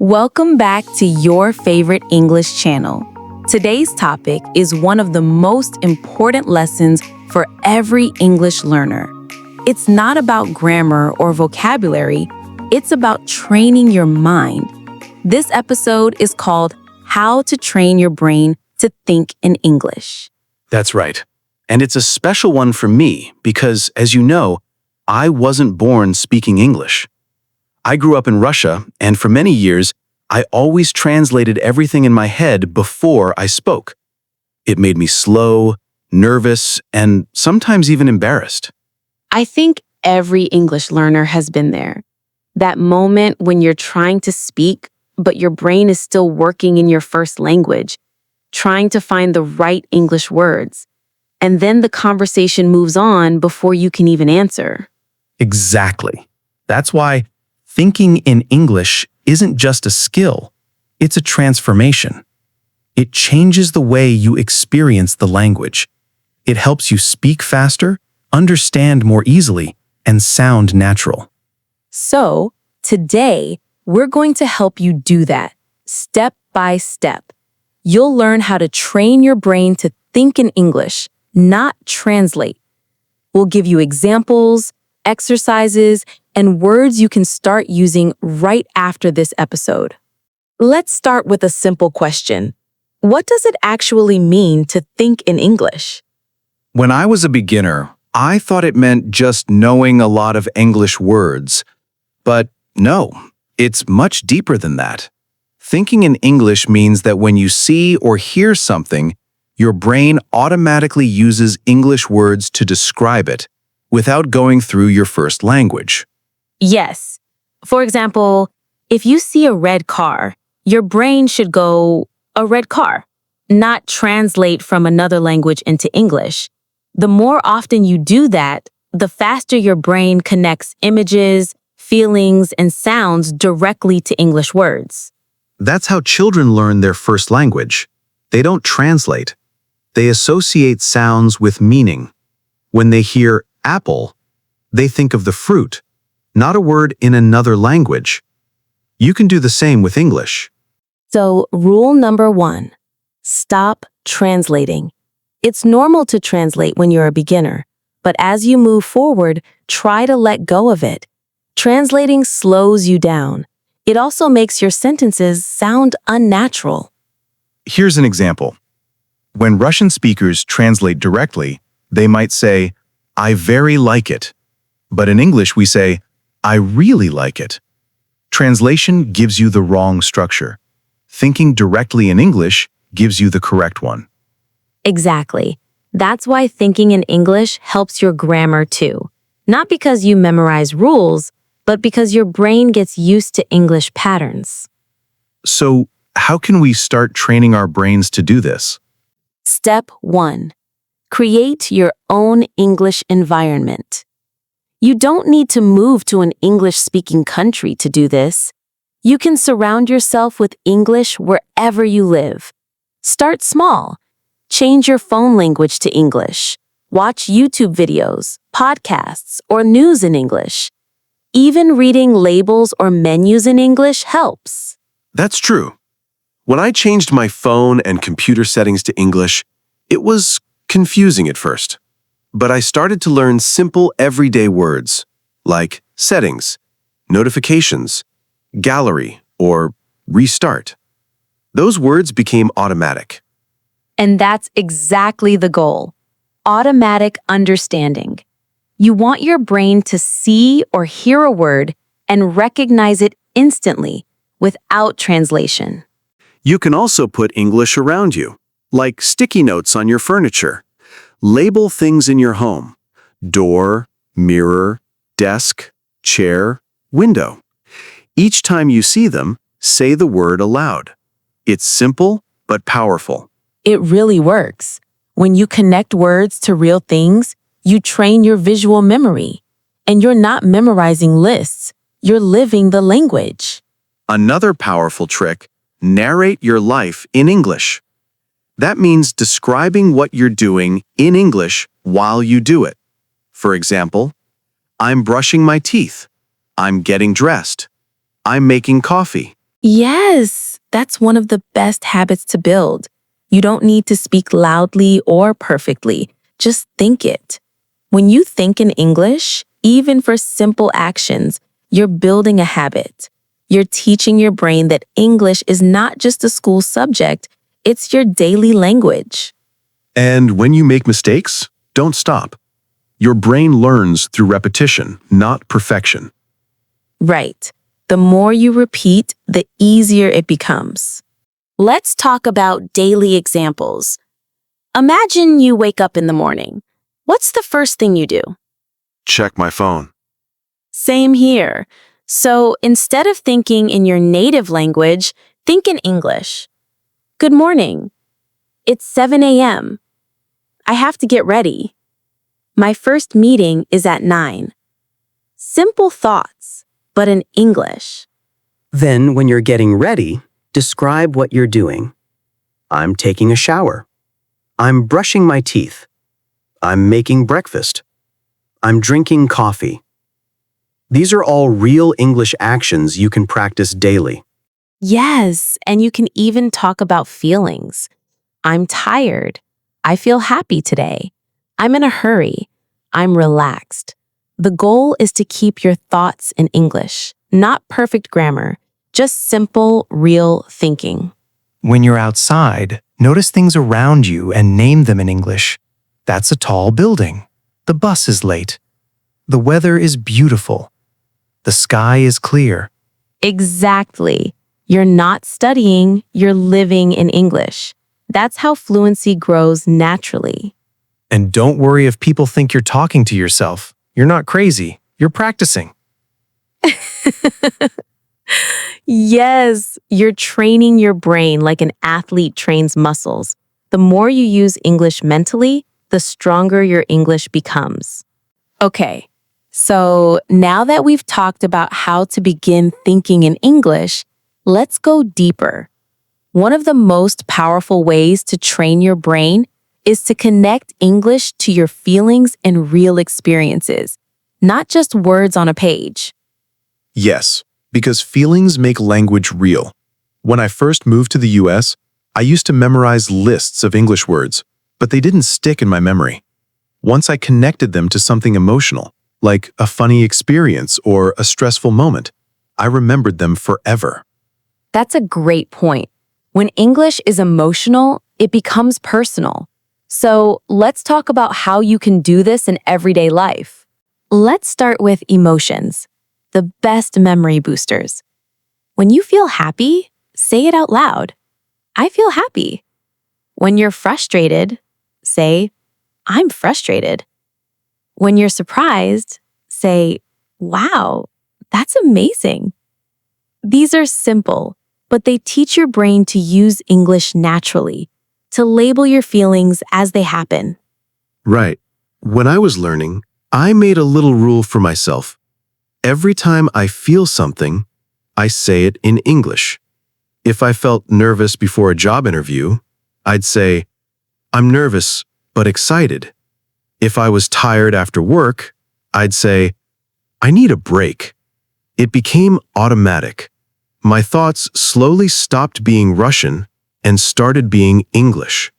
Welcome back to your favorite English channel. Today's topic is one of the most important lessons for every English learner. It's not about grammar or vocabulary, it's about training your mind. This episode is called How to Train Your Brain to Think in English. That's right. And it's a special one for me because, as you know, I wasn't born speaking English. I grew up in Russia, and for many years, I always translated everything in my head before I spoke. It made me slow, nervous, and sometimes even embarrassed. I think every English learner has been there. That moment when you're trying to speak, but your brain is still working in your first language, trying to find the right English words. And then the conversation moves on before you can even answer. Exactly. That's why thinking in English isn't just a skill, it's a transformation. It changes the way you experience the language. It helps you speak faster, understand more easily, and sound natural. So, today, we're going to help you do that, step by step. You'll learn how to train your brain to think in English, not translate. We'll give you examples, exercises, and words you can start using right after this episode. Let's start with a simple question. What does it actually mean to think in English? When I was a beginner, I thought it meant just knowing a lot of English words. But no, it's much deeper than that. Thinking in English means that when you see or hear something, your brain automatically uses English words to describe it without going through your first language. Yes. For example, if you see a red car, your brain should go, a red car, not translate from another language into English. The more often you do that, the faster your brain connects images, feelings, and sounds directly to English words. That's how children learn their first language. They don't translate. They associate sounds with meaning. When they hear apple, they think of the fruit, not a word in another language. You can do the same with English. So, rule number 1, stop translating. It's normal to translate when you're a beginner, but as you move forward, try to let go of it. Translating slows you down. It also makes your sentences sound unnatural. Here's an example. When Russian speakers translate directly, they might say, I very like it. But in English, we say, I really like it. Translation gives you the wrong structure. Thinking directly in English gives you the correct one. Exactly. That's why thinking in English helps your grammar too. Not because you memorize rules, but because your brain gets used to English patterns. So, how can we start training our brains to do this? Step 1. Create your own English environment. You don't need to move to an English-speaking country to do this. You can surround yourself with English wherever you live. Start small. Change your phone language to English. Watch YouTube videos, podcasts, or news in English. Even reading labels or menus in English helps. That's true. When I changed my phone and computer settings to English, it was confusing at first. But I started to learn simple everyday words like settings, notifications, gallery, or restart. Those words became automatic. And that's exactly the goal. Automatic understanding. You want your brain to see or hear a word and recognize it instantly without translation. You can also put English around you, like sticky notes on your furniture. Label things in your home: door, mirror, desk, chair, window. Each time you see them, say the word aloud. It's simple but powerful. It really works. When you connect words to real things, you train your visual memory. And you're not memorizing lists, you're living the language. Another powerful trick: narrate your life in English. That means describing what you're doing in English while you do it. For example, I'm brushing my teeth. I'm getting dressed. I'm making coffee. Yes, that's one of the best habits to build. You don't need to speak loudly or perfectly, just think it. When you think in English, even for simple actions, you're building a habit. You're teaching your brain that English is not just a school subject, it's your daily language. And when you make mistakes, don't stop. Your brain learns through repetition, not perfection. Right. The more you repeat, the easier it becomes. Let's talk about daily examples. Imagine you wake up in the morning. What's the first thing you do? Check my phone. Same here. So instead of thinking in your native language, think in English. Good morning. It's 7 a.m. I have to get ready. My first meeting is at 9. Simple thoughts, but in English. Then, when you're getting ready, describe what you're doing. I'm taking a shower. I'm brushing my teeth. I'm making breakfast. I'm drinking coffee. These are all real English actions you can practice daily. Yes, and you can even talk about feelings. I'm tired. I feel happy today. I'm in a hurry. I'm relaxed. The goal is to keep your thoughts in English, not perfect grammar, just simple, real thinking. When you're outside, notice things around you and name them in English. That's a tall building. The bus is late. The weather is beautiful. The sky is clear. Exactly. You're not studying, you're living in English. That's how fluency grows naturally. And don't worry if people think you're talking to yourself. You're not crazy. You're practicing. Yes, you're training your brain like an athlete trains muscles. The more you use English mentally, the stronger your English becomes. Okay, so now that we've talked about how to begin thinking in English, let's go deeper. One of the most powerful ways to train your brain is to connect English to your feelings and real experiences, not just words on a page. Yes, because feelings make language real. When I first moved to the US, I used to memorize lists of English words, but they didn't stick in my memory. Once I connected them to something emotional, like a funny experience or a stressful moment, I remembered them forever. That's a great point. When English is emotional, it becomes personal. So let's talk about how you can do this in everyday life. Let's start with emotions, the best memory boosters. When you feel happy, say it out loud. I feel happy. When you're frustrated, say, I'm frustrated. When you're surprised, say, wow, that's amazing. These are simple, but they teach your brain to use English naturally, to label your feelings as they happen. Right. When I was learning, I made a little rule for myself. Every time I feel something, I say it in English. If I felt nervous before a job interview, I'd say, I'm nervous, but excited. If I was tired after work, I'd say, I need a break. It became automatic. My thoughts slowly stopped being Russian and started being English.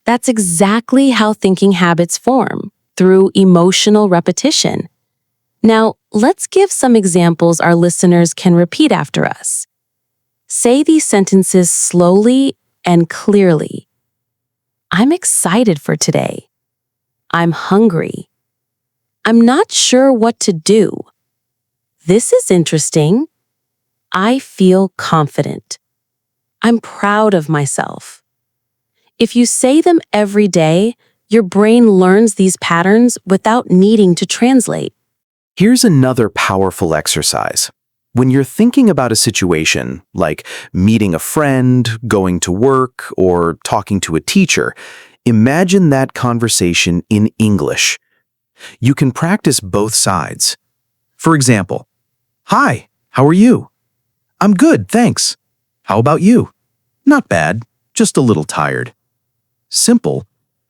That's exactly how thinking habits form, through emotional repetition. Now, let's give some examples our listeners can repeat after us. Say these sentences slowly and clearly. I'm excited for today. I'm hungry. I'm not sure what to do. This is interesting. I feel confident. I'm proud of myself. If you say them every day, your brain learns these patterns without needing to translate. Here's another powerful exercise. When you're thinking about a situation, like meeting a friend, going to work, or talking to a teacher, imagine that conversation in English. You can practice both sides. For example, Hi, how are you? I'm good, thanks. How about you? Not bad, just a little tired. Simple,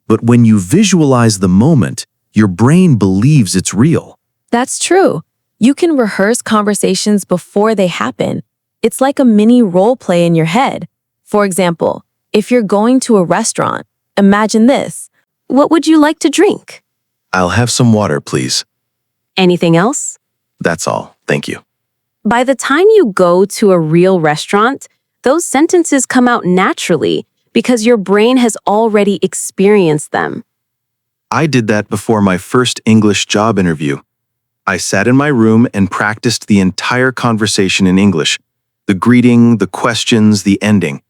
but when you visualize the moment, your brain believes it's real. That's true. You can rehearse conversations before they happen. It's like a mini role play in your head. For example, if you're going to a restaurant, imagine this. What would you like to drink? I'll have some water, please. Anything else? That's all. Thank you. By the time you go to a real restaurant, those sentences come out naturally because your brain has already experienced them. I did that before my first English job interview. I sat in my room and practiced the entire conversation in English, the greeting, the questions, the ending.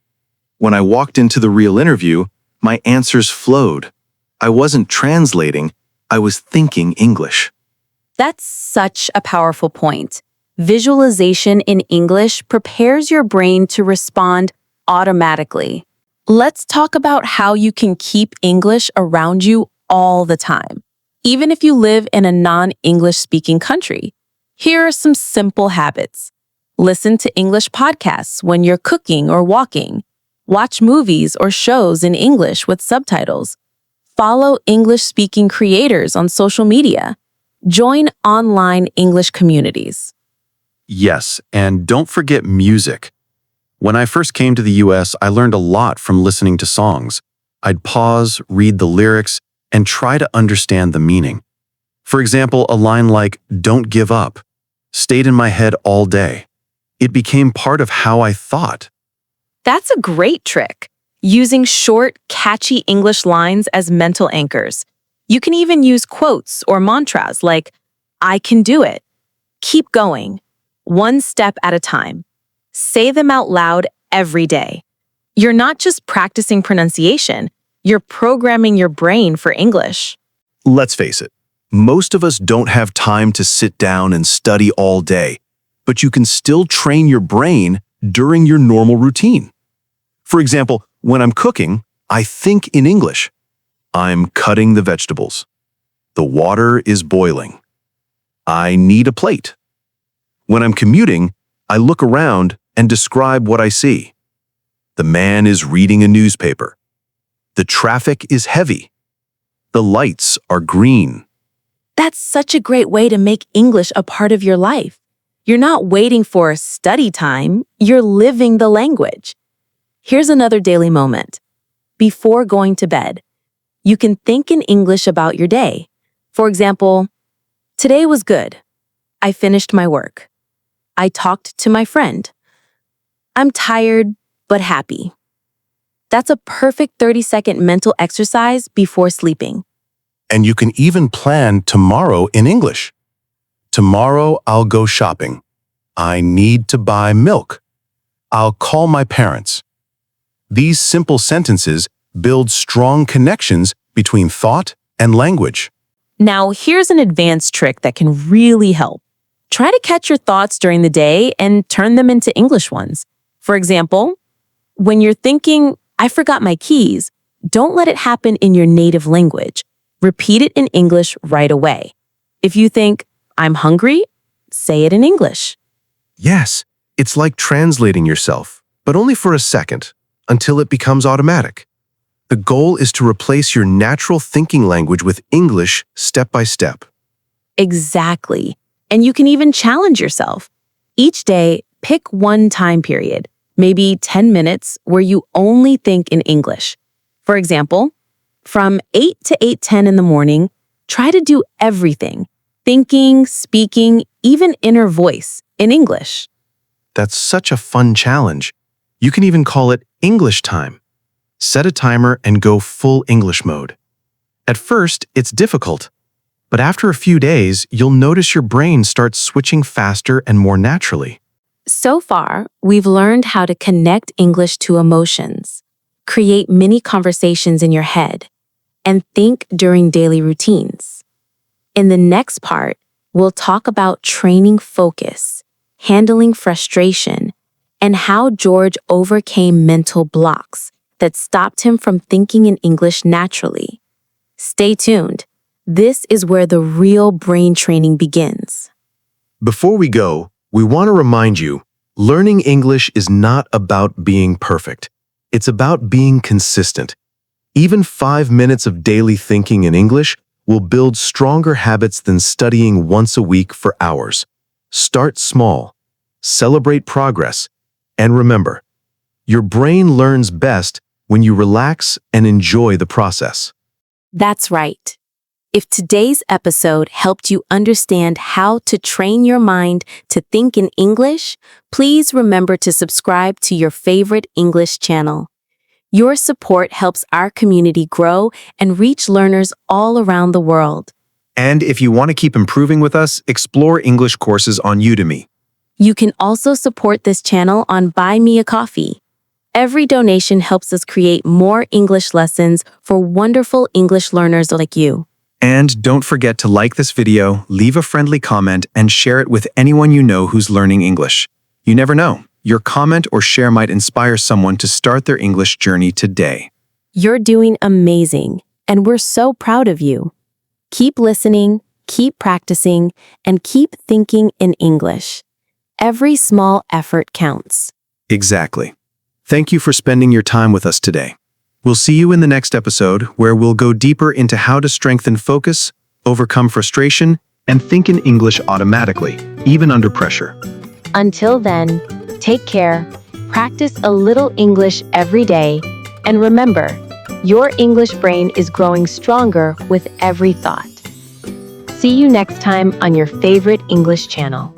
When I walked into the real interview, my answers flowed. I wasn't translating, I was thinking English. That's such a powerful point. Visualization in English prepares your brain to respond automatically. Let's talk about how you can keep English around you all the time, even if you live in a non-English speaking country. Here are some simple habits. Listen to English podcasts when you're cooking or walking. Watch movies or shows in English with subtitles. Follow English-speaking creators on social media. Join online English communities. Yes, and don't forget music. When I first came to the US, I learned a lot from listening to songs. I'd pause, read the lyrics, and try to understand the meaning. For example, a line like, "Don't give up," stayed in my head all day. It became part of how I thought. That's a great trick, using short, catchy English lines as mental anchors. You can even use quotes or mantras like, "I can do it," "Keep going," "One step at a time." Say them out loud every day. You're not just practicing pronunciation, you're programming your brain for English. Let's face it, most of us don't have time to sit down and study all day, but you can still train your brain during your normal routine. For example, when I'm cooking, I think in English. I'm cutting the vegetables. The water is boiling. I need a plate. When I'm commuting, I look around and describe what I see. The man is reading a newspaper. The traffic is heavy. The lights are green. That's such a great way to make English a part of your life. You're not waiting for study time, you're living the language. Here's another daily moment. Before going to bed, you can think in English about your day. For example, today was good. I finished my work. I talked to my friend. I'm tired, but happy. That's a perfect 30-second mental exercise before sleeping. And you can even plan tomorrow in English. Tomorrow I'll go shopping. I need to buy milk. I'll call my parents. These simple sentences build strong connections between thought and language. Now, here's an advanced trick that can really help. Try to catch your thoughts during the day and turn them into English ones. For example, when you're thinking, "I forgot my keys," don't let it happen in your native language. Repeat it in English right away. If you think, "I'm hungry," say it in English. Yes, it's like translating yourself, but only for a second, until it becomes automatic. The goal is to replace your natural thinking language with English step by step. Exactly. And you can even challenge yourself. Each day, pick one time period, maybe 10 minutes, where you only think in English. For example, from 8 to 8:10 in the morning, try to do everything, thinking, speaking, even inner voice, in English. That's such a fun challenge. You can even call it English time. Set a timer and go full English mode. At first, it's difficult, but after a few days, you'll notice your brain starts switching faster and more naturally. So far, we've learned how to connect English to emotions, create mini conversations in your head, and think during daily routines. In the next part, we'll talk about training focus, handling frustration, and how George overcame mental blocks that stopped him from thinking in English naturally. Stay tuned. This is where the real brain training begins. Before we go, we want to remind you, learning English is not about being perfect. It's about being consistent. Even 5 minutes of daily thinking in English will build stronger habits than studying once a week for hours. Start small, celebrate progress, And remember, your brain learns best when you relax and enjoy the process. That's right. If today's episode helped you understand how to train your mind to think in English, please remember to subscribe to your favorite English channel. Your support helps our community grow and reach learners all around the world. And if you want to keep improving with us, explore English courses on Udemy. You can also support this channel on Buy Me a Coffee. Every donation helps us create more English lessons for wonderful English learners like you. And don't forget to like this video, leave a friendly comment, and share it with anyone you know who's learning English. You never know, your comment or share might inspire someone to start their English journey today. You're doing amazing, and we're so proud of you. Keep listening, keep practicing, and keep thinking in English. Every small effort counts. Exactly. Thank you for spending your time with us today. We'll see you in the next episode, where we'll go deeper into how to strengthen focus, overcome frustration, and think in English automatically, even under pressure. Until then, take care, practice a little English every day, and remember, your English brain is growing stronger with every thought. See you next time on your favorite English channel.